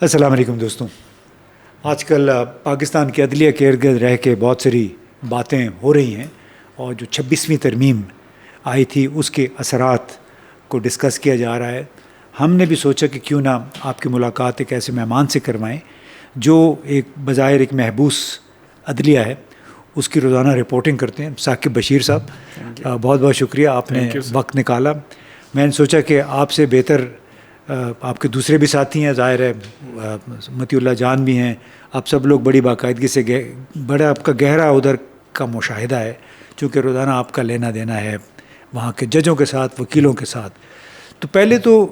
السلام علیکم دوستوں. آج کل پاکستان کے عدلیہ کے ارد گرد رہ کے بہت ساری باتیں ہو رہی ہیں اور جو 26ویں ترمیم آئی تھی اس کے اثرات کو ڈسکس کیا جا رہا ہے. ہم نے بھی سوچا کہ کیوں نہ آپ کی ملاقات ایک ایسے مہمان سے کروائیں جو ایک بظاہر ایک محبوس عدلیہ ہے, اس کی روزانہ رپورٹنگ کرتے ہیں. ثاقب بشیر صاحب, بہت بہت شکریہ, آپ نے وقت نکالا. میں نے سوچا کہ آپ سے بہتر آپ کے دوسرے بھی ساتھی ہیں, ظاہر ہے متی اللہ جان بھی ہیں, آپ سب لوگ بڑی باقاعدگی سے بڑا آپ کا گہرا ادھر کا مشاہدہ ہے, چونکہ روزانہ آپ کا لینا دینا ہے وہاں کے ججوں کے ساتھ, وکیلوں کے ساتھ. تو پہلے تو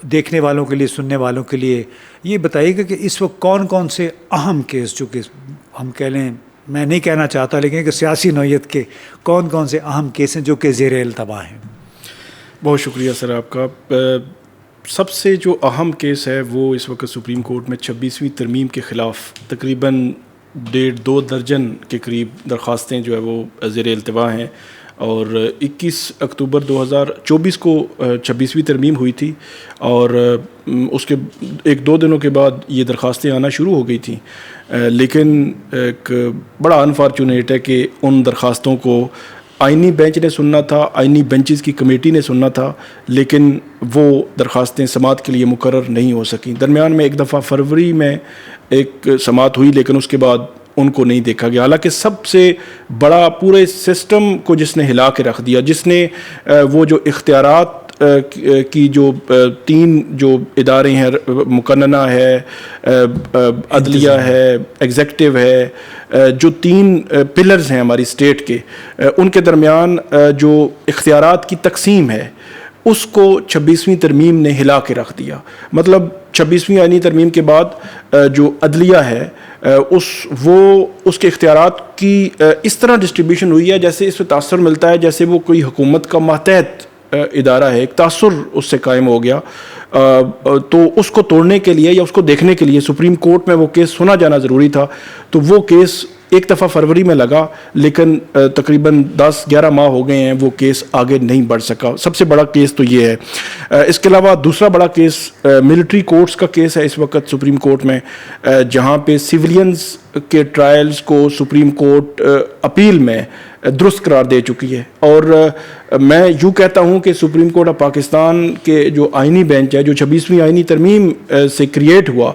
دیکھنے والوں کے لیے, سننے والوں کے لیے یہ بتائیے گا کہ اس وقت کون کون سے اہم کیس, جو کہ ہم کہہ لیں, میں نہیں کہنا چاہتا لیکن کہ سیاسی نوعیت کے کون کون سے اہم کیس ہیں جو کہ زیر التوا ہیں. بہت شکریہ سر آپ کا. سب سے جو اہم کیس ہے وہ اس وقت سپریم کورٹ میں 26ویں ترمیم کے خلاف تقریباً 1.5-2 درجن کے قریب درخواستیں جو ہے وہ زیر التوا ہیں, اور 21 اکتوبر 2024 کو 26ویں ترمیم ہوئی تھی, اور اس کے 1-2 دنوں کے بعد یہ درخواستیں آنا شروع ہو گئی تھیں. لیکن ایک بڑا انفارچونیٹ ہے کہ ان درخواستوں کو آئینی بینچ نے سننا تھا, آئینی بینچز کی کمیٹی نے سننا تھا, لیکن وہ درخواستیں سماعت کے لیے مقرر نہیں ہو سکیں. درمیان میں ایک دفعہ فروری میں ایک سماعت ہوئی, لیکن اس کے بعد ان کو نہیں دیکھا گیا. حالانکہ سب سے بڑا پورے سسٹم کو جس نے ہلا کے رکھ دیا, جس نے وہ جو اختیارات کی جو 3 جو ادارے ہیں, مقننہ ہے, عدلیہ ہے, ایگزیکٹو ہے, جو 3 پلرز ہیں ہماری اسٹیٹ کے, ان کے درمیان جو اختیارات کی تقسیم ہے اس کو 26ویں ترمیم نے ہلا کے رکھ دیا. مطلب 26ویں آئینی ترمیم کے بعد جو عدلیہ ہے اس کے اختیارات کی اس طرح ڈسٹریبیوشن ہوئی ہے جیسے اس سے تاثر ملتا ہے جیسے وہ کوئی حکومت کا ماتحت ادارہ ہے. ایک تاثر اس سے قائم ہو گیا. تو اس کو توڑنے کے لیے یا اس کو دیکھنے کے لیے سپریم کورٹ میں وہ کیس سنا جانا ضروری تھا. تو وہ کیس ایک دفعہ فروری میں لگا, لیکن تقریباً 10-11 ماہ ہو گئے ہیں وہ کیس آگے نہیں بڑھ سکا. سب سے بڑا کیس تو یہ ہے. اس کے علاوہ دوسرا بڑا کیس ملٹری کورٹس کا کیس ہے اس وقت سپریم کورٹ میں, جہاں پہ سیولینز کے ٹرائلز کو سپریم کورٹ اپیل میں درست قرار دے چکی ہے. اور میں یوں کہتا ہوں کہ سپریم کورٹ آف پاکستان کے جو آئینی بینچ ہے, جو 26ویں آئینی ترمیم سے کریٹ ہوا,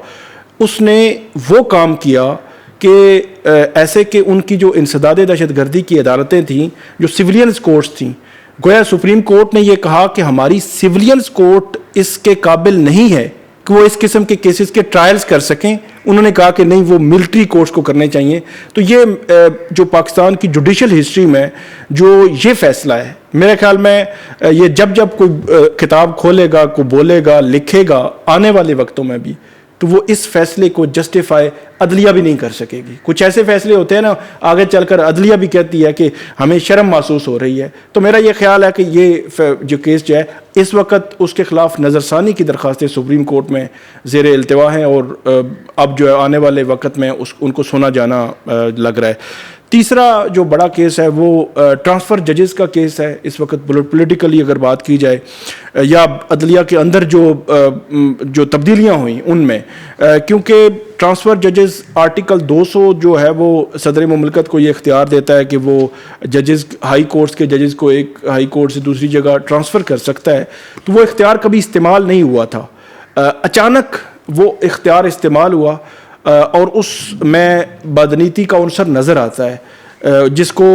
اس نے وہ کام کیا کہ ایسے کہ ان کی جو انسداد دہشت گردی کی عدالتیں تھیں, جو سیولینز کورٹس تھیں, گویا سپریم کورٹ نے یہ کہا کہ ہماری سیولینز کورٹ اس کے قابل نہیں ہے کہ وہ اس قسم کے کیسز کے ٹرائلز کر سکیں. انہوں نے کہا کہ نہیں, وہ ملٹری کورٹس کو کرنے چاہیے. تو یہ جو پاکستان کی جوڈیشل ہسٹری میں جو یہ فیصلہ ہے, میرے خیال میں یہ جب کوئی کتاب کھولے گا, کوئی بولے گا, لکھے گا آنے والے وقتوں میں بھی, تو وہ اس فیصلے کو جسٹیفائی عدلیہ بھی نہیں کر سکے گی. کچھ ایسے فیصلے ہوتے ہیں نا, آگے چل کر عدلیہ بھی کہتی ہے کہ ہمیں شرم محسوس ہو رہی ہے. تو میرا یہ خیال ہے کہ یہ جو کیس جو ہے اس وقت اس کے خلاف نظر ثانی کی درخواستیں سپریم کورٹ میں زیر التوا ہیں, اور اب جو ہے آنے والے وقت میں ان کو سنا جانا لگ رہا ہے. تیسرا جو بڑا کیس ہے وہ ٹرانسفر ججز کا کیس ہے. اس وقت پولیٹیکلی اگر بات کی جائے یا عدلیہ کے اندر جو تبدیلیاں ہوئیں ان میں, کیونکہ ٹرانسفر ججز آرٹیکل 200 جو ہے وہ صدر مملکت کو یہ اختیار دیتا ہے کہ وہ ججز, ہائی کورٹس کے ججز کو ایک ہائی کورٹ سے دوسری جگہ ٹرانسفر کر سکتا ہے. تو وہ اختیار کبھی استعمال نہیں ہوا تھا, اچانک وہ اختیار استعمال ہوا, اور اس میں بدنیتی کا عنصر نظر آتا ہے, جس کو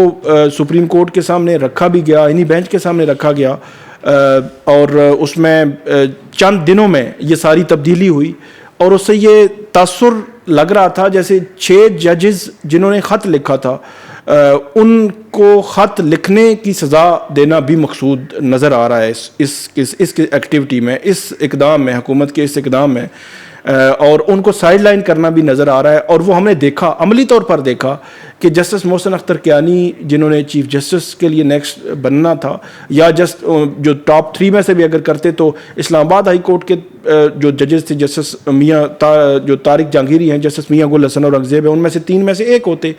سپریم کورٹ کے سامنے رکھا بھی گیا, آئینی بینچ کے سامنے رکھا گیا, اور اس میں چند دنوں میں یہ ساری تبدیلی ہوئی. اور اس سے یہ تاثر لگ رہا تھا جیسے 6 ججز جنہوں نے خط لکھا تھا, ان کو خط لکھنے کی سزا دینا بھی مقصود نظر آ رہا ہے اس ایکٹیویٹی میں, اس اقدام میں, حکومت کے اس اقدام میں, اور ان کو سائیڈ لائن کرنا بھی نظر آ رہا ہے. اور وہ ہم نے دیکھا, عملی طور پر دیکھا کہ جسٹس محسن اختر کیانی جنہوں نے چیف جسٹس کے لیے نیکسٹ بننا تھا, یا جسٹ جو ٹاپ 3 میں سے بھی اگر کرتے تو اسلام آباد ہائی کورٹ کے جو ججز تھے جسٹس میاں جو طارق جہانگیری ہیں, جسٹس میاں گل حسن اورنگزیب ہیں, ان میں سے 3 میں سے ایک ہوتے.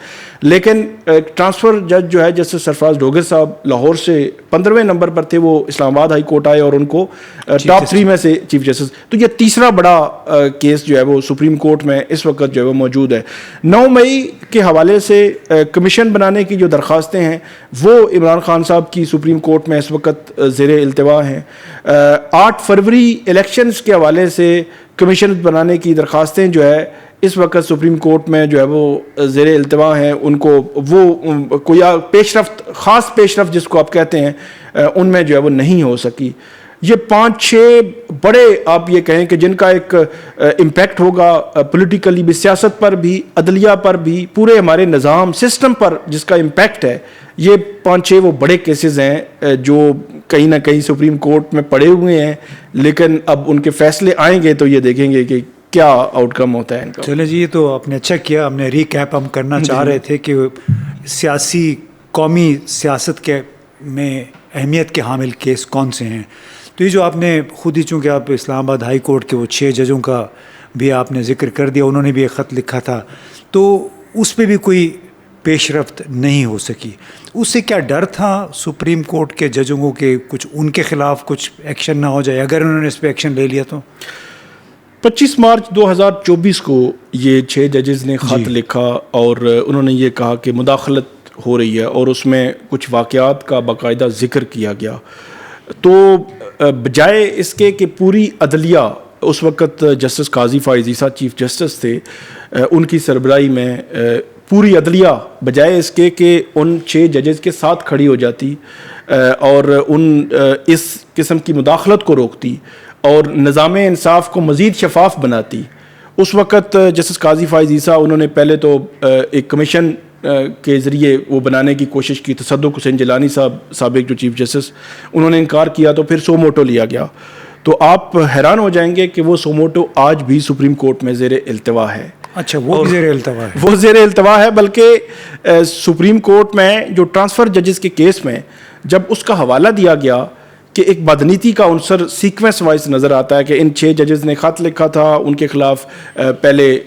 لیکن ٹرانسفر جج جو ہے جسٹس سرفراز ڈوگر صاحب لاہور سے 15ویں نمبر پر تھے, وہ اسلام آباد ہائی کورٹ آئے اور ان کو ٹاپ 3 میں سے چیف جسٹس. تو یہ تیسرا بڑا کیس جو ہے وہ سپریم کورٹ میں اس وقت جو ہے وہ موجود ہے. 9 مئی کے حوالے سے کمیشن بنانے کی جو درخواستیں ہیں وہ عمران خان صاحب کی سپریم کورٹ میں اس وقت زیر التوا ہیں. 8 فروری الیکشنز کے حوالے سے کمیشن بنانے کی درخواستیں جو ہے اس وقت سپریم کورٹ میں جو ہے وہ زیر التوا ہیں. ان کو وہ کوئی پیش رفت, خاص پیش رفت جس کو آپ کہتے ہیں, ان میں جو ہے وہ نہیں ہو سکی. یہ 5-6 بڑے آپ یہ کہیں کہ جن کا ایک امپیکٹ ہوگا پولیٹیکلی بھی, سیاست پر بھی, عدلیہ پر بھی, پورے ہمارے نظام سسٹم پر جس کا امپیکٹ ہے, یہ 5-6 وہ بڑے کیسز ہیں جو کہیں نہ کہیں سپریم کورٹ میں پڑے ہوئے ہیں. لیکن اب ان کے فیصلے آئیں گے تو یہ دیکھیں گے کہ کیا آؤٹ کم ہوتا ہے ان کا. چلیں جی, یہ تو آپ نے اچھا کیا, ہم نے ریکیپ ہم کرنا چاہ رہے تھے کہ سیاسی قومی سیاست کے میں اہمیت کے حامل کیس کون سے ہیں. تو یہ جو آپ نے خود ہی, چونکہ آپ اسلام آباد ہائی کورٹ کے وہ 6 ججوں کا بھی آپ نے ذکر کر دیا, انہوں نے بھی ایک خط لکھا تھا, تو اس پہ بھی کوئی پیش رفت نہیں ہو سکی. اس سے کیا ڈر تھا سپریم کورٹ کے ججوں کو کہ کچھ ان کے خلاف کچھ ایکشن نہ ہو جائے اگر انہوں نے اس پہ ایکشن لے لیا تو؟ 25 مارچ 2024 کو یہ 6 ججز نے خط لکھا اور انہوں نے یہ کہا کہ مداخلت ہو رہی ہے, اور اس میں کچھ واقعات کا باقاعدہ ذکر کیا گیا. تو بجائے اس کے کہ پوری عدلیہ, اس وقت جسٹس قاضی فائز عیسیٰ چیف جسٹس تھے, ان کی سربراہی میں پوری عدلیہ بجائے اس کے کہ ان 6 ججز کے ساتھ کھڑی ہو جاتی اور اس قسم کی مداخلت کو روکتی اور نظام انصاف کو مزید شفاف بناتی, اس وقت جسٹس قاضی فائز عیسیٰ انہوں نے پہلے تو ایک کمیشن کے ذریعے وہ بنانے کی کوشش کی. تصدق حسین جیلانی صاحب سابق جو چیف جسٹس, انہوں نے انکار کیا تو پھر سو موٹو لیا گیا. تو آپ حیران ہو جائیں گے کہ وہ سو موٹو آج بھی سپریم کورٹ میں زیر التوا ہے. اچھا, وہ زیر التوا ہے؟ وہ زیر التوا ہے, بلکہ سپریم کورٹ میں جو ٹرانسفر ججز کے کیس میں جب اس کا حوالہ دیا گیا کہ ایک بدنیتی کا عنصر سیکوینس وائز نظر آتا ہے کہ ان 6 ججز نے خط لکھا تھا, ان کے خلاف پہلے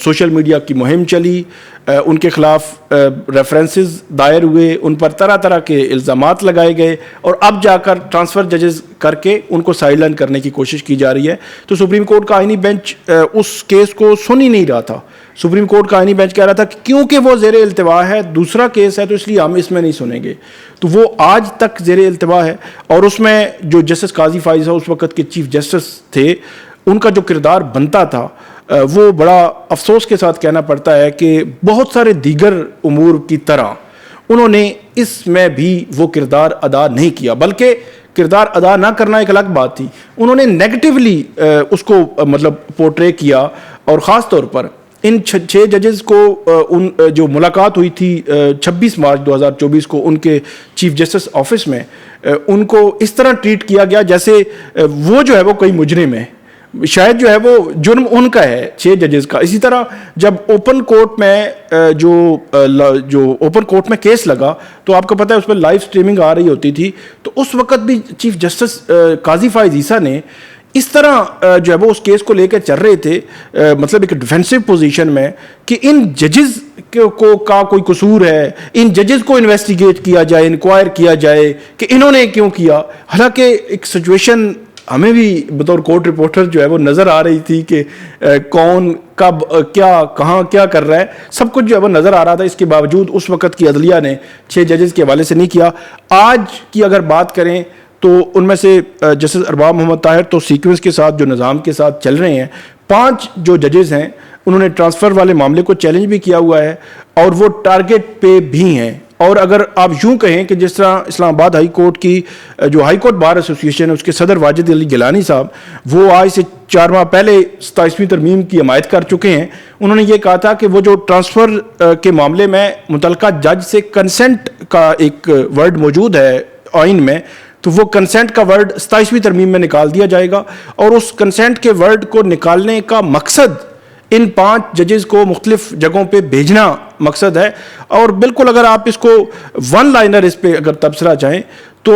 سوشل میڈیا کی مہم چلی, ان کے خلاف ریفرنسز دائر ہوئے, ان پر طرح طرح کے الزامات لگائے گئے, اور اب جا کر ٹرانسفر ججز کر کے ان کو سائیڈ لائن کرنے کی کوشش کی جا رہی ہے. تو سپریم کورٹ کا آئینی بینچ اس کیس کو سن ہی نہیں رہا تھا. سپریم کورٹ کا آئینی بینچ کہہ رہا تھا کہ کیونکہ وہ زیر التوا ہے, دوسرا کیس ہے, تو اس لیے ہم اس میں نہیں سنیں گے. تو وہ آج تک زیر التوا ہے, اور اس میں جو جسٹس قاضی فائز اس وقت کے چیف جسٹس تھے, ان کا جو کردار بنتا تھا وہ بڑا افسوس کے ساتھ کہنا پڑتا ہے کہ بہت سارے دیگر امور کی طرح انہوں نے اس میں بھی وہ کردار ادا نہیں کیا, بلکہ کردار ادا نہ کرنا ایک الگ بات تھی, انہوں نے نیگیٹیولی اس کو مطلب پورٹرے کیا. اور خاص طور پر ان 6 ججز کو ان جو ملاقات ہوئی تھی 26 مارچ 2024 کو ان کے چیف جسٹس آفس میں, ان کو اس طرح ٹریٹ کیا گیا جیسے وہ جو ہے وہ کوئی مجرم ہے, شاید جو ہے وہ جرم ان کا ہے 6 ججز کا. اسی طرح جب اوپن کورٹ میں جو اوپن کورٹ میں کیس لگا تو آپ کو پتہ ہے اس پر لائیو سٹریمنگ آ رہی ہوتی تھی, تو اس وقت بھی چیف جسٹس قاضی فائز عیسیٰ نے اس طرح جو ہے وہ اس کیس کو لے کے چل رہے تھے, مطلب ایک ڈیفینسو پوزیشن میں, کہ ان ججز کو کا کوئی قصور ہے, ان ججز کو انویسٹیگیٹ کیا جائے, انکوائر کیا جائے کہ انہوں نے کیوں کیا. حالانکہ ایک سچویشن ہمیں بھی بطور کورٹ رپورٹر جو ہے وہ نظر آ رہی تھی کہ کون کب کیا کہاں کیا کر رہا ہے, سب کچھ جو ہے وہ نظر آ رہا تھا. اس کے باوجود اس وقت کی عدلیہ نے 6 ججز کے حوالے سے نہیں کیا. آج کی اگر بات کریں تو ان میں سے جسٹس ارباب محمد طاہر تو سیکوینس کے ساتھ جو نظام کے ساتھ چل رہے ہیں, 5 جو ججز ہیں انہوں نے ٹرانسفر والے معاملے کو چیلنج بھی کیا ہوا ہے اور وہ ٹارگٹ پہ بھی ہیں. اور اگر آپ یوں کہیں کہ جس طرح اسلام آباد ہائی کورٹ کی جو ہائی کورٹ بار ایسوسیشن ہے اس کے صدر واجد علی گیلانی صاحب, وہ آج سے 4 ماہ پہلے 27ویں ترمیم کی حمایت کر چکے ہیں. انہوں نے یہ کہا تھا کہ وہ جو ٹرانسفر کے معاملے میں متعلقہ جج سے کنسنٹ کا ایک ورڈ موجود ہے آئین میں, تو وہ کنسنٹ کا ورڈ 27ویں ترمیم میں نکال دیا جائے گا, اور اس کنسنٹ کے ورڈ کو نکالنے کا مقصد ان 5 ججز کو مختلف جگہوں پہ بھیجنا مقصد ہے. اور بالکل اگر آپ اس کو ون لائنر اس پہ اگر تبصرہ چاہیں تو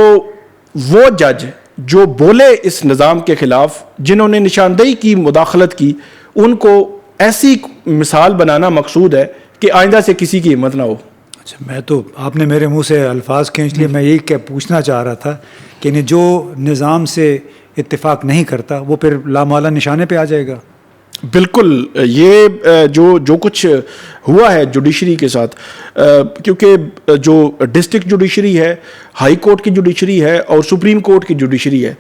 وہ جج جو بولے اس نظام کے خلاف، جنہوں نے نشاندہی کی، مداخلت کی، ان کو ایسی مثال بنانا مقصود ہے کہ آئندہ سے کسی کی ہمت نہ ہو. اچھا، میں تو آپ نے میرے منہ سے الفاظ کھینچ لیے. میں یہی پوچھنا چاہ رہا تھا کہ جو نظام سے اتفاق نہیں کرتا وہ پھر لامحالہ نشانے پہ آ جائے گا. بالکل. یہ جو کچھ ہوا ہے جوڈیشری کے ساتھ، کیونکہ جو ڈسٹرکٹ جوڈیشری ہے، ہائی کورٹ کی جوڈیشری ہے اور سپریم کورٹ کی جوڈیشری ہے،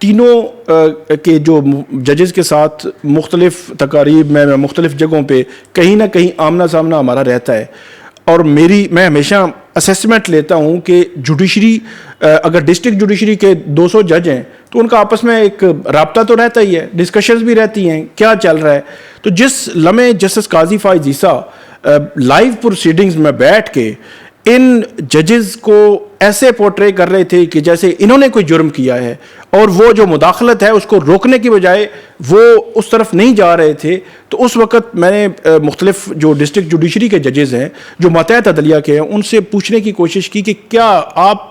تینوں کے جو ججز کے ساتھ مختلف تقاریب میں مختلف جگہوں پہ کہیں نہ کہیں آمنا سامنا ہمارا رہتا ہے. اور میں ہمیشہ اسیسمنٹ لیتا ہوں کہ جوڈیشری، اگر ڈسٹرکٹ جوڈیشری کے 200 جج ہیں تو ان کا آپس میں ایک رابطہ تو رہتا ہی ہے، ڈسکشنز بھی رہتی ہیں کیا چل رہا ہے. تو جس لمحے جسٹس قاضی فائز عیسیٰ لائیو پروسیڈنگز میں بیٹھ کے ان ججز کو ایسے پورٹرے کر رہے تھے کہ جیسے انہوں نے کوئی جرم کیا ہے، اور وہ جو مداخلت ہے اس کو روکنے کی بجائے وہ اس طرف نہیں جا رہے تھے، تو اس وقت میں نے مختلف جو ڈسٹرکٹ جوڈیشری کے ججز ہیں جو ماتحت عدلیہ کے ہیں ان سے پوچھنے کی کوشش کی کہ کیا آپ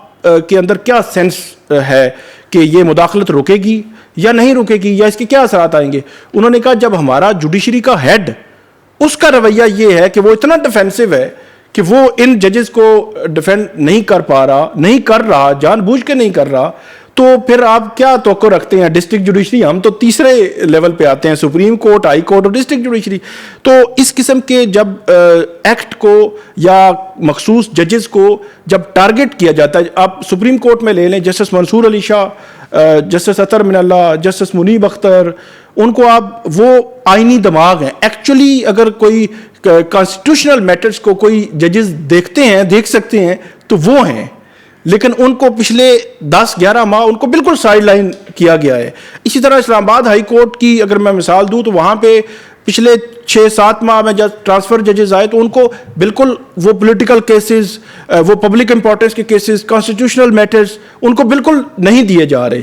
کے اندر کیا سینس ہے کہ یہ مداخلت روکے گی یا نہیں روکے گی، یا اس کے کیا اثرات آئیں گے. انہوں نے کہا جب ہمارا جوڈیشری کا ہیڈ، اس کا رویہ یہ ہے کہ وہ اتنا ڈیفینسو ہے کہ وہ ان ججز کو ڈیفینڈ نہیں کر رہا، جان بوجھ کے نہیں کر رہا، تو پھر آپ کیا توقع رکھتے ہیں ڈسٹرکٹ جوڈیشری؟ ہم تو تیسرے لیول پہ آتے ہیں، سپریم کورٹ، ہائی کورٹ اور ڈسٹرکٹ جوڈیشری. تو اس قسم کے جب ایکٹ کو یا مخصوص ججز کو جب ٹارگٹ کیا جاتا ہے، آپ سپریم کورٹ میں لے لیں جسٹس منصور علی شاہ، جسٹس اطہر من اللہ، جسٹس منیب اختر، ان کو آپ، وہ آئینی دماغ ہیں. ایکچولی اگر کوئی کانسٹیٹیوشنل میٹرز کو کوئی ججز دیکھ سکتے ہیں تو وہ ہیں، لیکن ان کو پچھلے 10-11 ماہ ان کو بالکل سائیڈ لائن کیا گیا ہے. اسی طرح اسلام آباد ہائی کورٹ کی اگر میں مثال دوں تو وہاں پہ پچھلے 6-7 ماہ میں جب ٹرانسفر ججز آئے تو ان کو بالکل وہ پولیٹیکل کیسز، وہ پبلک امپورٹنس کے کیسز، کانسٹیٹیوشنل میٹرز ان کو بالکل نہیں دیے جا رہے،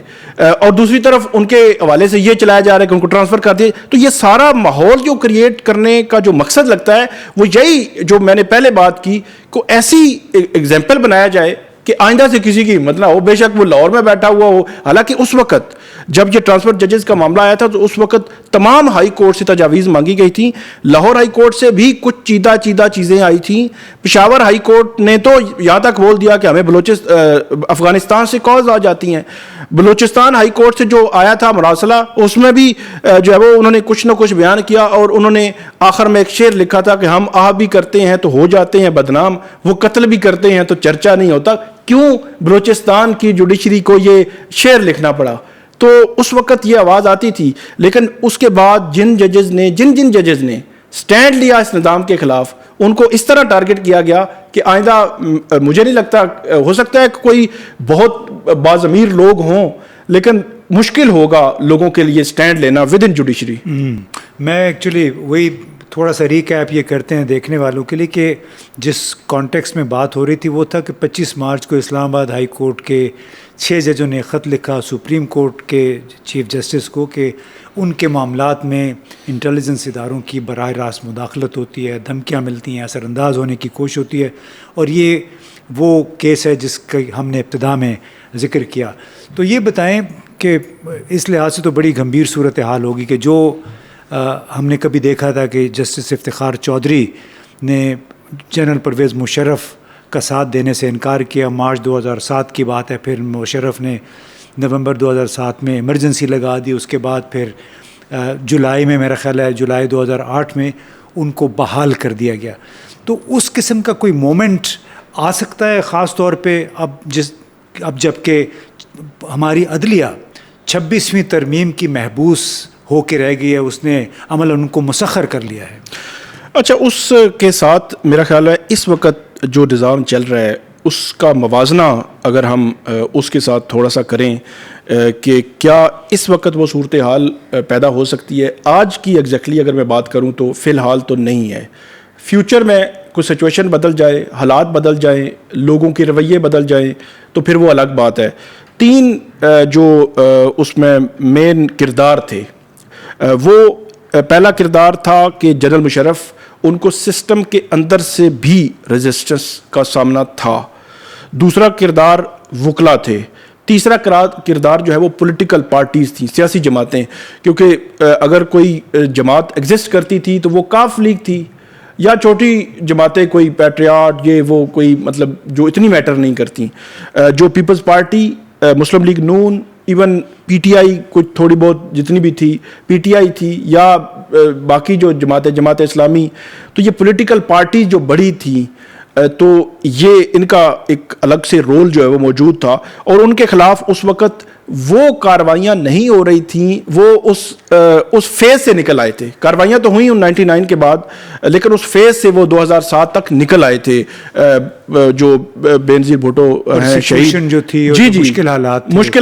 اور دوسری طرف ان کے حوالے سے یہ چلایا جا رہا ہے کہ ان کو ٹرانسفر کر دیے. تو یہ سارا ماحول جو کریٹ کرنے کا جو مقصد لگتا ہے وہ یہی جو میں نے پہلے بات کی، کو ایسی ایگزامپل بنایا جائے کہ آئندہ سے کسی کی ہمت نہ ہو. بے شک وہ لاہور میں بیٹھا ہوا ہو، حالانکہ اس وقت جب یہ ٹرانسفر ججز کا معاملہ آیا تھا تو اس وقت تمام ہائی کورٹ سے تجاویز مانگی گئی تھیں. لاہور ہائی کورٹ سے بھی کچھ چیدہ چیزیں آئی تھیں. پشاور ہائی کورٹ نے تو یہاں تک بول دیا کہ ہمیں افغانستان سے کالز آ جاتی ہیں. بلوچستان ہائی کورٹ سے جو آیا تھا مراسلہ، اس میں بھی جو ہے وہ انہوں نے کچھ نہ کچھ بیان کیا، اور انہوں نے آخر میں ایک شعر لکھا تھا کہ ہم آہ بھی کرتے ہیں تو ہو جاتے ہیں بدنام، وہ قتل بھی کرتے ہیں تو چرچا نہیں ہوتا. کیوں بلوچستان کی جوڈیشری کو یہ شعر لکھنا پڑا؟ تو اس وقت یہ آواز آتی تھی. لیکن اس کے بعد جن ججز نے سٹینڈ لیا اس نظام کے خلاف، ان کو اس طرح ٹارگٹ کیا گیا کہ آئندہ مجھے نہیں لگتا، ہو سکتا ہے کہ کوئی بہت باضمیر لوگ ہوں لیکن مشکل ہوگا لوگوں کے لیے سٹینڈ لینا ود ان جوڈیشری. میں ایکچولی وہی تھوڑا سا ریکیپ یہ کرتے ہیں دیکھنے والوں کے لیے کہ جس کانٹیکس میں بات ہو رہی تھی وہ تھا کہ 25 مارچ کو اسلام آباد ہائی کورٹ کے 6 ججوں نے خط لکھا سپریم کورٹ کے چیف جسٹس کو کہ ان کے معاملات میں انٹیلیجنس اداروں کی براہ راست مداخلت ہوتی ہے، دھمکیاں ملتی ہیں، اثر انداز ہونے کی کوشش ہوتی ہے، اور یہ وہ کیس ہے جس کا ہم نے ابتدا میں ذکر کیا. تو یہ بتائیں کہ اس لحاظ سے تو بڑی گمبھیر صورتحال ہوگی کہ جو ہم نے کبھی دیکھا تھا کہ جسٹس افتخار چودھری نے جنرل پرویز مشرف کا ساتھ دینے سے انکار کیا. مارچ 2007 کی بات ہے. پھر مشرف نے نومبر 2007 میں ایمرجنسی لگا دی. اس کے بعد پھر جولائی میں، میرا خیال ہے جولائی 2008 میں ان کو بحال کر دیا گیا. تو اس قسم کا کوئی مومنٹ آ سکتا ہے، خاص طور پہ اب جب کہ ہماری عدلیہ 26ویں ترمیم کی محبوس ہو کے رہ گئی ہے، اس نے عمل ان کو مسخر کر لیا ہے. اچھا، اس کے ساتھ میرا خیال ہے اس وقت جو نظام چل رہا ہے اس کا موازنہ اگر ہم اس کے ساتھ تھوڑا سا کریں کہ کیا اس وقت وہ صورتحال پیدا ہو سکتی ہے. آج کی ایگزیکٹلی اگر میں بات کروں تو فی الحال تو نہیں ہے. فیوچر میں کوئی سچویشن بدل جائے، حالات بدل جائیں، لوگوں کے رویے بدل جائیں تو پھر وہ الگ بات ہے. 3 جو اس میں مین کردار تھے وہ پہلا کردار تھا کہ جنرل مشرف ان کو سسٹم کے اندر سے بھی ریزسٹنس کا سامنا تھا. دوسرا کردار وکلا تھے. تیسرا کردار جو ہے وہ پولیٹیکل پارٹیز تھیں, سیاسی جماعتیں, کیونکہ اگر کوئی جماعت ایگزسٹ کرتی تھی تو وہ کاف لیگ تھی, یا چھوٹی جماعتیں کوئی پیٹریاٹ یہ وہ کوئی مطلب جو اتنی میٹر نہیں کرتی. جو پیپلز پارٹی, مسلم لیگ نون, ایون پی ٹی آئی کچھ تھوڑی بہت جتنی بھی تھی, پی ٹی آئی تھی, یا باقی جو جماعتیں, جماعت اسلامی, تو یہ پولیٹیکل پارٹی جو بڑی تھیں تو یہ ان کا ایک الگ سے رول جو ہے وہ موجود تھا, اور ان کے خلاف اس وقت وہ کارروائیاں نہیں ہو رہی تھیں. وہ اس فیز سے نکل آئے تھے. کارروائیاں تو ہوئیں 99 کے بعد, لیکن اس فیز سے وہ 2007 تک نکل آئے تھے. جو بینظیر بھٹو ہیں شہید جو تھی, جی جی مشکل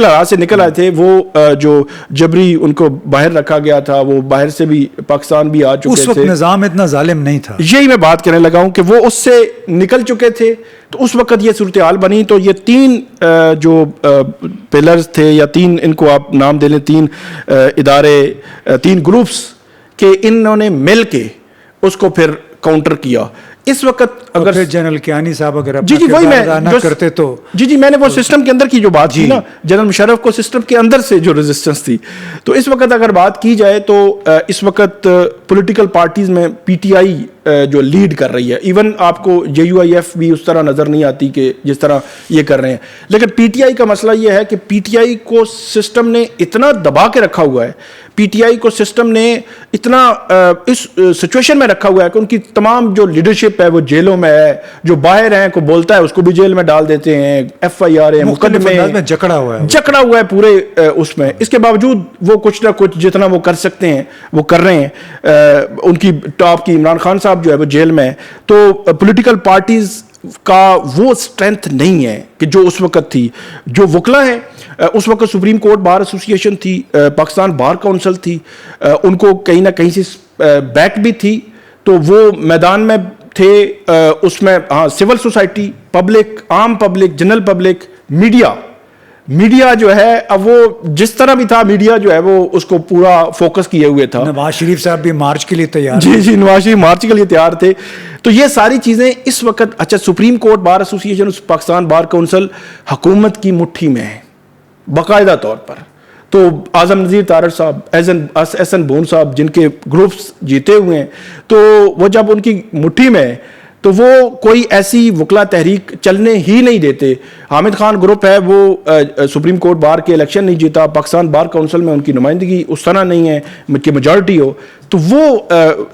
حالات سے نکل آئے تھے. وہ جو جبری ان کو باہر رکھا گیا تھا, وہ باہر سے بھی پاکستان بھی آ چکے تھے. اس وقت نظام اتنا ظالم نہیں تھا. یہی میں بات کرنے لگا ہوں کہ وہ اس سے نکل چکے تھے. تو اس وقت یہ صورتحال بنی. تو یہ تین جو پلرز تھے, یا تین, ان کو آپ نام دے لیں, تین ادارے, تین گروپس, کہ انہوں نے مل کے اس کو پھر کاؤنٹر کیا. اس وقت اگر جنرل کیانی صاحب اگر جی وہی میں کرتے تو جی میں نے وہ سسٹم کے اندر کی جو بات کی نا, جنرل مشرف کو سسٹم کے اندر سے جو ریزسٹنس تھی. تو اس وقت اگر بات کی جائے تو اس وقت پولیٹیکل پارٹیز میں پی ٹی آئی جو لیڈ کر رہی ہے. ایون آپ کو جے یو آئی ایف بھی اس طرح نظر نہیں آتی کہ جس طرح یہ کر رہے ہیں. لیکن پی ٹی آئی کا مسئلہ یہ ہے کہ پی ٹی آئی کو سسٹم نے اتنا دبا کے رکھا ہوا ہے, پی ٹی آئی کو سسٹم نے اتنا اس سچویشن میں رکھا ہوا ہے کہ ان کی تمام جو لیڈرشپ ہے وہ جیلوں میں ہے. جو باہر ہیں کو بولتا ہے اس کو بھی جیل میں ڈال دیتے ہیں, ایف آئی آر ہے, مقدمے میں جکڑا ہوا ہے پورے اس میں. اس کے باوجود وہ کچھ نہ کچھ جتنا وہ کر سکتے ہیں وہ کر رہے ہیں. ان کی ٹاپ کی عمران خان صاحب جو ہے وہ جیل میں. تو پولیٹیکل پارٹیز کا وہ اسٹرینتھ نہیں ہے کہ جو اس وقت تھی. جو وکلا ہے, اس وقت سپریم کورٹ بار ایسوسیشن تھی, پاکستان بار کونسل تھی, ان کو کہیں نہ کہیں سے بیک بھی تھی. تو وہ میدان میں تھے. اس میں ہاں سول سوسائٹی, پبلک, عام پبلک, جنرل پبلک, میڈیا جو ہے, اب وہ جس طرح بھی تھا میڈیا جو ہے وہ اس کو پورا فوکس کیے ہوئے تھا. نواز شریف صاحب بھی مارچ کے لیے تیار, جی نواز شریف مارچ کے لیے تیار تھے. تو یہ ساری چیزیں اس وقت, اچھا supreme court bar association, Pakistan bar council حکومت کی مٹھی میں ہے باقاعدہ طور پر. تو اعظم نذیر طارڑ صاحب, ایس این بون صاحب, جن کے گروپس جیتے ہوئے ہیں, تو وہ جب ان کی مٹھی میں تو وہ کوئی ایسی وکلا تحریک چلنے ہی نہیں دیتے. حامد خان گروپ ہے, وہ سپریم کورٹ بار کے الیکشن نہیں جیتا, پاکستان بار کونسل میں ان کی نمائندگی اس طرح نہیں ہے کہ میجورٹی ہو. تو وہ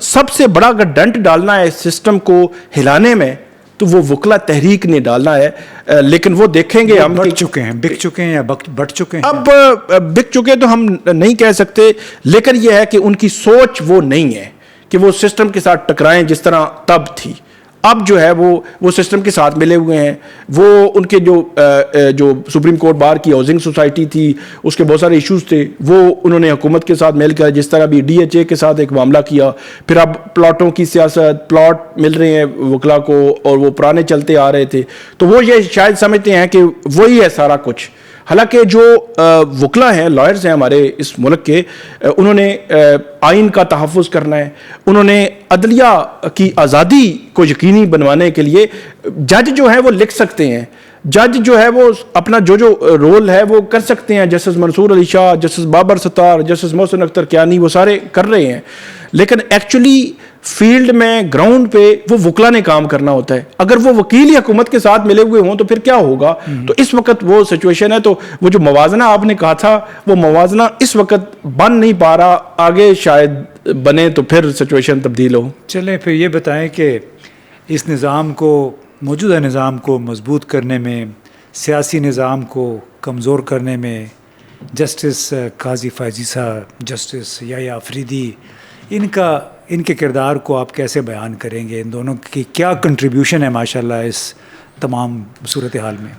سب سے بڑا اگر ڈنٹ ڈالنا ہے سسٹم کو ہلانے میں تو وہ وکلا تحریک نے ڈالنا ہے. لیکن وہ دیکھیں گے ہم بک چکے ہیں یا بٹ چکے ہیں. اب بک چکے تو ہم نہیں کہہ سکتے, لیکن یہ ہے کہ ان کی سوچ وہ نہیں ہے کہ وہ سسٹم کے ساتھ ٹکرائیں جس طرح تب تھی. اب جو ہے وہ سسٹم کے ساتھ ملے ہوئے ہیں. وہ ان کے جو سپریم کورٹ بار کی ہاؤسنگ سوسائٹی تھی, اس کے بہت سارے ایشوز تھے, وہ انہوں نے حکومت کے ساتھ مل کر, جس طرح بھی ڈی ایچ اے کے ساتھ ایک معاملہ کیا. پھر اب پلاٹوں کی سیاست, پلاٹ مل رہے ہیں وکلا کو, اور وہ پرانے چلتے آ رہے تھے. تو وہ یہ شاید سمجھتے ہیں کہ وہی ہے سارا کچھ. حالانکہ جو وکلا ہیں, لائرز ہیں ہمارے اس ملک کے, انہوں نے آئین کا تحفظ کرنا ہے. انہوں نے عدلیہ کی آزادی کو یقینی بنوانے کے لیے, جج جو ہیں وہ لکھ سکتے ہیں, جج جو ہے وہ اپنا جو رول ہے وہ کر سکتے ہیں. جسٹس منصور علی شاہ, جسٹس بابر ستار, جسٹس محسن اختر کیانی, وہ سارے کر رہے ہیں. لیکن ایکچولی فیلڈ میں, گراؤنڈ پہ وہ وکلا نے کام کرنا ہوتا ہے. اگر وہ وکیل ہی حکومت کے ساتھ ملے ہوئے ہوں تو پھر کیا ہوگا؟ تو اس وقت وہ سچویشن ہے. تو وہ جو موازنہ آپ نے کہا تھا, وہ موازنہ اس وقت بن نہیں پا رہا, آگے شاید بنے تو پھر سچویشن تبدیل ہو. چلیں پھر یہ بتائیں کہ اس نظام کو, موجودہ نظام کو مضبوط کرنے میں, سیاسی نظام کو کمزور کرنے میں, جسٹس قاضی فائز عیسیٰ, جسٹس یحییٰ آفریدی, ان کے کردار کو آپ کیسے بیان کریں گے؟ ان دونوں کی کیا کنٹریبیوشن ہے ماشاءاللہ اس تمام صورتحال میں؟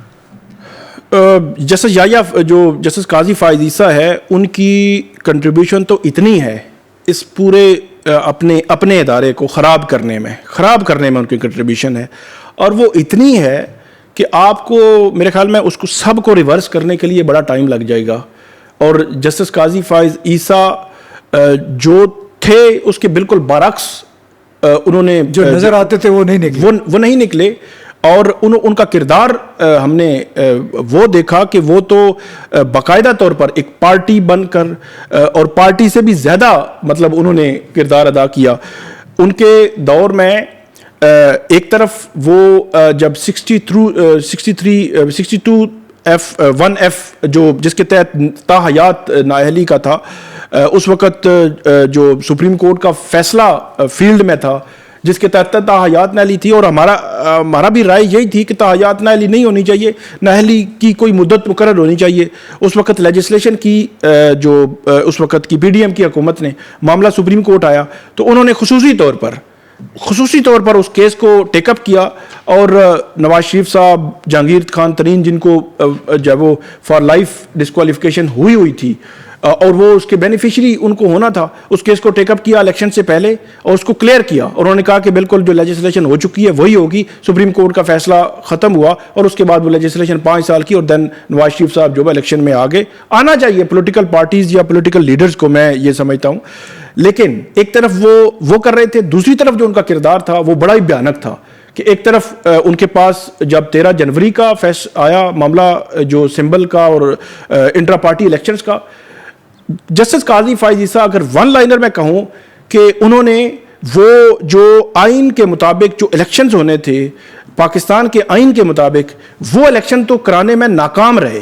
جسٹس قاضی فائز عیسیٰ ہے, ان کی کنٹریبیوشن تو اتنی ہے اس پورے اپنے ادارے کو خراب کرنے میں ان کی کنٹریبیوشن ہے, اور وہ اتنی ہے کہ آپ کو میرے خیال میں اس کو سب کو ریورس کرنے کے لیے بڑا ٹائم لگ جائے گا. اور جسٹس قاضی فائز عیسیٰ جو تھے اس کے بالکل برعکس انہوں نے جو نظر آتے تھے وہ نہیں نکلے، وہ نہیں نکلے. اور ان کا کردار ہم نے وہ دیکھا کہ وہ تو باقاعدہ طور پر ایک پارٹی بن کر اور پارٹی سے بھی زیادہ مطلب انہوں نے کردار ادا کیا. ان کے دور میں ایک طرف وہ جب 1F جو جس کے تحت تاحیات نااہلی کا تھا، اس وقت جو سپریم کورٹ کا فیصلہ فیلڈ میں تھا جس کے تحت تاحیات نااہلی تھی، اور ہمارا بھی رائے یہی تھی کہ تاحیات نااہلی نہیں ہونی چاہیے، نااہلی کی کوئی مدت مقرر ہونی چاہیے. اس وقت لیجسلیشن کی جو اس وقت کی PDM کی حکومت نے معاملہ سپریم کورٹ آیا تو انہوں نے خصوصی طور پر اس کیس کو ٹیک اپ کیا، اور نواز شریف صاحب، جہانگیر خان ترین جن کو جب وہ فار لائف ڈسکوالیفیکیشن ہوئی تھی اور وہ اس کے بینیفیشری ان کو ہونا تھا، اس کیس کو ٹیک اپ کیا الیکشن سے پہلے اور اس کو کلیئر کیا، اور انہوں نے کہا کہ بالکل جو لیجسلیشن ہو چکی ہے وہی ہوگی. سپریم کورٹ کا فیصلہ ختم ہوا اور اس کے بعد وہ لیجسلیشن 5 سال کی، اور دین نواز شریف صاحب جو الیکشن میں آگے آنا چاہیے پولیٹیکل پارٹیز یا پولیٹیکل لیڈرز کو، میں یہ سمجھتا ہوں. لیکن ایک طرف وہ کر رہے تھے، دوسری طرف جو ان کا کردار تھا وہ بڑا ہی بھیانک تھا کہ ایک طرف ان کے پاس جب 13 جنوری کا آیا معاملہ جو سمبل کا اور انٹرا پارٹی الیکشنز کا، جسٹس قاضی فائز عیسیٰ، اگر ون لائنر میں کہوں کہ انہوں نے وہ جو آئین کے مطابق جو الیکشنز ہونے تھے پاکستان کے آئین کے مطابق، وہ الیکشن تو کرانے میں ناکام رہے.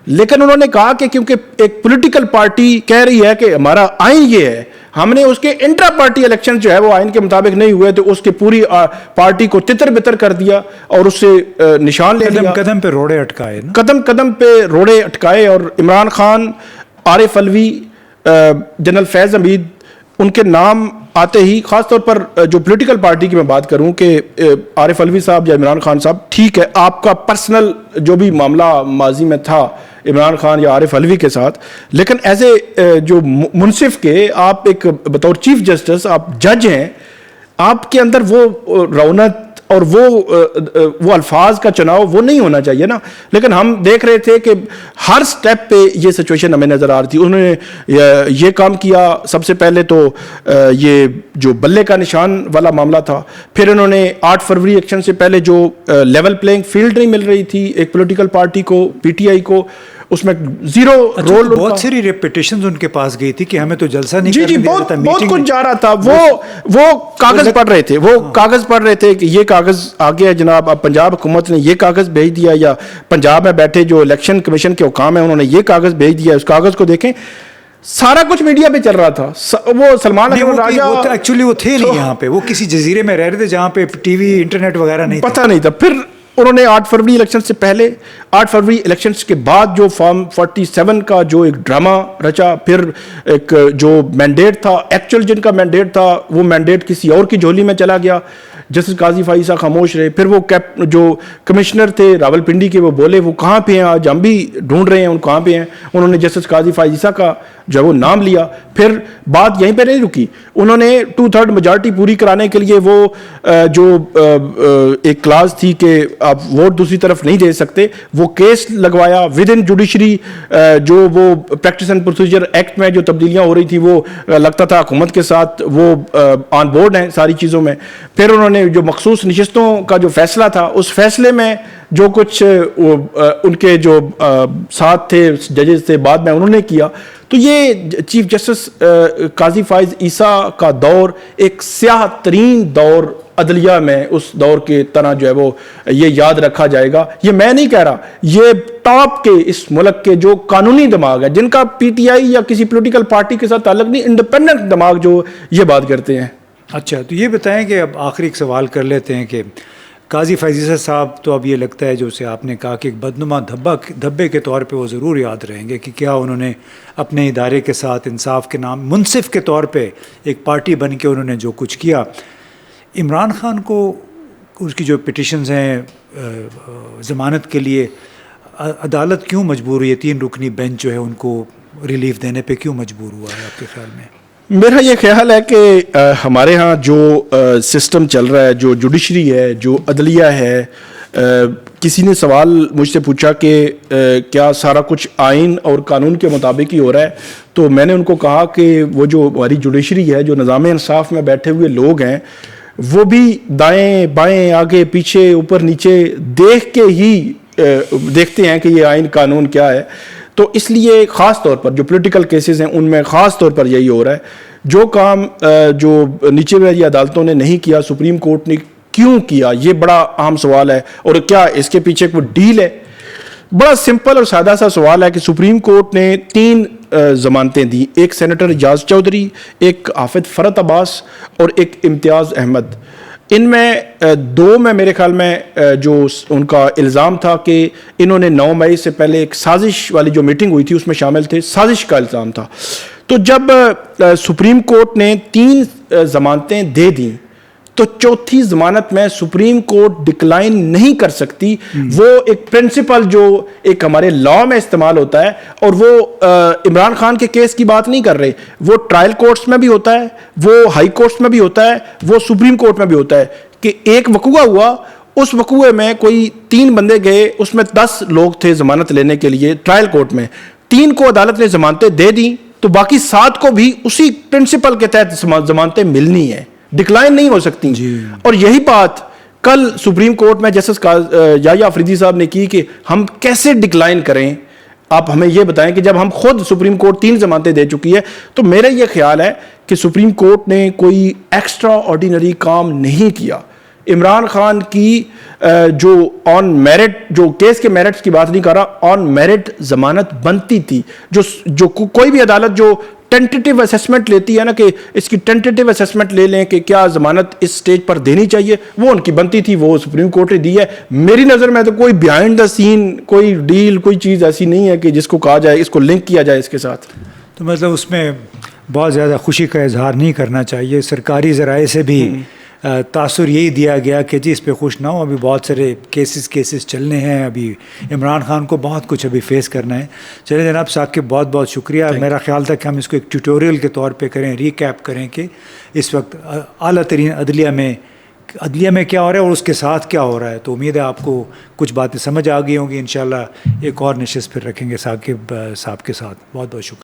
لیکن انہوں نے کہا کہ کیونکہ ایک پولیٹیکل پارٹی کہہ رہی ہے کہ ہمارا آئین یہ ہے، ہم نے اس کے انٹرا پارٹی الیکشن جو ہے وہ آئین کے مطابق نہیں ہوئے تو اس کے پوری پارٹی کو تتر بتر کر دیا اور اس سے نشان لے لیا. قدم پہ روڑے اٹکائے، قدم پہ روڑے اٹکائے. اور عمران خان، عارف علوی، جنرل فیض حمید، ان کے نام آتے ہی، خاص طور پر جو پولیٹیکل پارٹی کی میں بات کروں کہ عارف علوی صاحب یا عمران خان صاحب، ٹھیک ہے آپ کا پرسنل جو بھی معاملہ ماضی میں تھا عمران خان یا عارف علوی کے ساتھ، لیکن ایز اے جو منصف کے آپ ایک بطور چیف جسٹس آپ جج ہیں، آپ کے اندر وہ رونق اور وہ الفاظ کا چناؤ وہ نہیں ہونا چاہیے نا. لیکن ہم دیکھ رہے تھے کہ ہر سٹیپ پہ یہ سچویشن ہمیں نظر آ رہی تھی. انہوں نے یہ کام کیا، سب سے پہلے تو یہ جو بلے کا نشان والا معاملہ تھا، پھر انہوں نے 8 فروری الیکشن سے پہلے جو لیول پلینگ فیلڈ نہیں مل رہی تھی ایک پولیٹیکل پارٹی کو، PTI کو، اس میں زیرو رول. بہت ساری ریپیٹیشنز ان کے پاس گئی تھی کہ ہمیں تو جلسہ نہیں جی بہت کچھ جا رہا تھا. وہ کاغذ پڑھ رہے تھے کہ یہ کاغذ آ گیا جناب، اب پنجاب حکومت نے یہ کاغذ بھیج دیا، یا پنجاب میں بیٹھے جو الیکشن کمیشن کے حکام ہیں انہوں نے یہ کاغذ بھیج دیا. اس کاغذ کو دیکھیں، سارا کچھ میڈیا پہ چل رہا تھا. وہ سلمان اکبر راجہ ایکچولی وہ تھے نہیں یہاں پہ، وہ کسی جزیرے میں رہ رہے تھے جہاں پہ ٹی وی انٹرنیٹ وغیرہ نہیں، پتہ نہیں تھا. پھر انہوں نے 8 فروری الیکشن سے پہلے، 8 فروری الیکشنز کے بعد جو فارم 47 کا جو ایک ڈرامہ رچا، پھر ایک جو مینڈیٹ تھا ایکچوئل جن کا مینڈیٹ تھا وہ مینڈیٹ کسی اور کی جھولی میں چلا گیا. جسٹس قاضی فائز عیسیٰ خاموش رہے. پھر وہ جو کمشنر تھے راولپنڈی کے وہ بولے وہ کہاں پہ ہیں، آج ہم بھی ڈھونڈ رہے ہیں ان کہاں پہ ہیں. انہوں نے جسٹس قاضی فائز عیسیٰ کا جو ہے وہ نام لیا. پھر بات یہیں پہ نہیں رکی، انہوں نے 2/3 میجارٹی پوری کرانے کے لیے وہ جو ایک کلاس تھی کہ آپ ووٹ دوسری طرف نہیں دے سکتے، وہ کیس لگوایا ود ان جوڈیشری. جو وہ پریکٹس اینڈ پروسیجر ایکٹ میں جو تبدیلیاں ہو رہی تھی وہ لگتا تھا حکومت کے ساتھ وہ آن بورڈ ہیں ساری چیزوں میں. پھر انہوں نے جو مخصوص نشستوں کا جو فیصلہ تھا اس فیصلے میں جو کچھ ان کے جو ساتھ تھے ججز تھے بعد میں انہوں نے کیا. تو یہ چیف جسٹس قاضی فائز عیسیٰ کا دور ایک سیاہ ترین دور عدلیہ میں اس دور کے طرح جو ہے وہ یہ یاد رکھا جائے گا. یہ میں نہیں کہہ رہا، یہ ٹاپ کے اس ملک کے جو قانونی دماغ ہے جن کا PTI یا کسی پولیٹیکل پارٹی کے ساتھ تعلق نہیں، انڈیپینڈنٹ دماغ جو یہ بات کرتے ہیں. اچھا، تو یہ بتائیں کہ اب آخری ایک سوال کر لیتے ہیں کہ قاضی فائز عیسیٰ صاحب تو اب یہ لگتا ہے جو سے آپ نے کہا کہ ایک بدنما دھبے کے طور پہ وہ ضرور یاد رہیں گے کہ کیا انہوں نے اپنے ادارے کے ساتھ انصاف کے نام منصف کے طور پہ ایک پارٹی بن کے انہوں نے جو کچھ کیا. عمران خان کو اس کی جو پٹیشنز ہیں ضمانت کے لیے عدالت کیوں مجبور ہوئی ہے، 3 رکنی بینچ جو ہے ان کو ریلیف دینے پہ کیوں مجبور ہوا ہے آپ کے خیال میں؟ میرا یہ خیال ہے کہ ہمارے ہاں جو سسٹم چل رہا ہے، جو جوڈیشری ہے، جو عدلیہ ہے، کسی نے سوال مجھ سے پوچھا کہ کیا سارا کچھ آئین اور قانون کے مطابق ہی ہو رہا ہے، تو میں نے ان کو کہا کہ وہ جو ہماری جوڈیشری ہے، جو نظام انصاف میں بیٹھے ہوئے لوگ ہیں، وہ بھی دائیں بائیں آگے پیچھے اوپر نیچے دیکھ کے ہی دیکھتے ہیں کہ یہ آئین قانون کیا ہے. تو اس لیے خاص طور پر جو پولیٹیکل کیسز ہیں ان میں خاص طور پر یہی ہو رہا ہے. جو کام جو نیچے والی عدالتوں نے نہیں کیا، سپریم کورٹ نے کیوں کیا، یہ بڑا اہم سوال ہے. اور کیا اس کے پیچھے کوئی ڈیل ہے؟ بڑا سمپل اور سادہ سا سوال ہے کہ سپریم کورٹ نے 3 ضمانتیں دی، ایک سینیٹر اعجاز چودھری، ایک حافظ فرحت عباس اور ایک امتیاز احمد. ان میں 2 میں میرے خیال میں جو ان کا الزام تھا کہ انہوں نے 9 مئی سے پہلے ایک سازش والی جو میٹنگ ہوئی تھی اس میں شامل تھے، سازش کا الزام تھا. تو جب سپریم کورٹ نے 3 ضمانتیں دے دیں تو چوتھی ضمانت میں سپریم کورٹ ڈکلائن نہیں کر سکتی. وہ ایک پرنسپل جو ایک ہمارے لا میں استعمال ہوتا ہے، اور وہ عمران خان کے کیس کی بات نہیں کر رہے، وہ ٹرائل کورٹس میں بھی ہوتا ہے، وہ ہائی کورٹس میں بھی ہوتا ہے، وہ سپریم کورٹ میں بھی ہوتا ہے کہ ایک وقوعہ ہوا، اس وقوعے میں کوئی 3 بندے گئے، اس میں 10 لوگ تھے ضمانت لینے کے لیے ٹرائل کورٹ میں، 3 کو عدالت نے ضمانتیں دے دیں تو باقی 7 کو بھی اسی پرنسپل کے تحت ضمانتیں ملنی ہیں، ڈکلائن نہیں ہو سکتی. اور یہی بات کل سپریم کورٹ میں جسٹس یحییٰ آفریدی صاحب نے کی کہ ہم کیسے ڈکلائن کریں، آپ ہمیں یہ بتائیں کہ جب ہم خود سپریم کورٹ 3 ضمانتیں دے چکی ہے. تو میرا یہ خیال ہے کہ سپریم کورٹ نے کوئی ایکسٹرا آرڈینری کام نہیں کیا. عمران خان کی جو آن میرٹ، جو کیس کے میرٹس کی بات نہیں کر رہا، آن میرٹ ضمانت بنتی تھی. جو کوئی بھی عدالت جو ٹینٹیٹیو اسیسمنٹ لیتی ہے نا، کہ اس کی ٹینٹیٹیو اسیسمنٹ لے لیں کہ کیا ضمانت اس سٹیج پر دینی چاہیے، وہ ان کی بنتی تھی، وہ سپریم کورٹ نے دی ہے. میری نظر میں تو کوئی بیہائنڈ دا سین کوئی ڈیل، کوئی چیز ایسی نہیں ہے کہ جس کو کہا جائے اس کو لنک کیا جائے اس کے ساتھ. تو مطلب اس میں بہت زیادہ خوشی کا اظہار نہیں کرنا چاہیے. سرکاری ذرائع سے بھی تاثر یہی دیا گیا کہ جی اس پہ خوش نہ ہو، ابھی بہت سارے کیسز چلنے ہیں، ابھی عمران خان کو بہت کچھ ابھی فیس کرنا ہے. چلیں جناب صاحب کے بہت بہت شکریہ. میرا خیال تھا کہ ہم اس کو ایک ٹیوٹوریل کے طور پہ کریں، ریکیپ کریں کہ اس وقت اعلیٰ ترین عدلیہ میں کیا ہو رہا ہے اور اس کے ساتھ کیا ہو رہا ہے. تو امید ہے آپ کو کچھ باتیں سمجھ آ گئی ہوں گی. انشاءاللہ ایک اور نشست پھر رکھیں گے ثاقب صاحب کے ساتھ. بہت بہت شکریہ.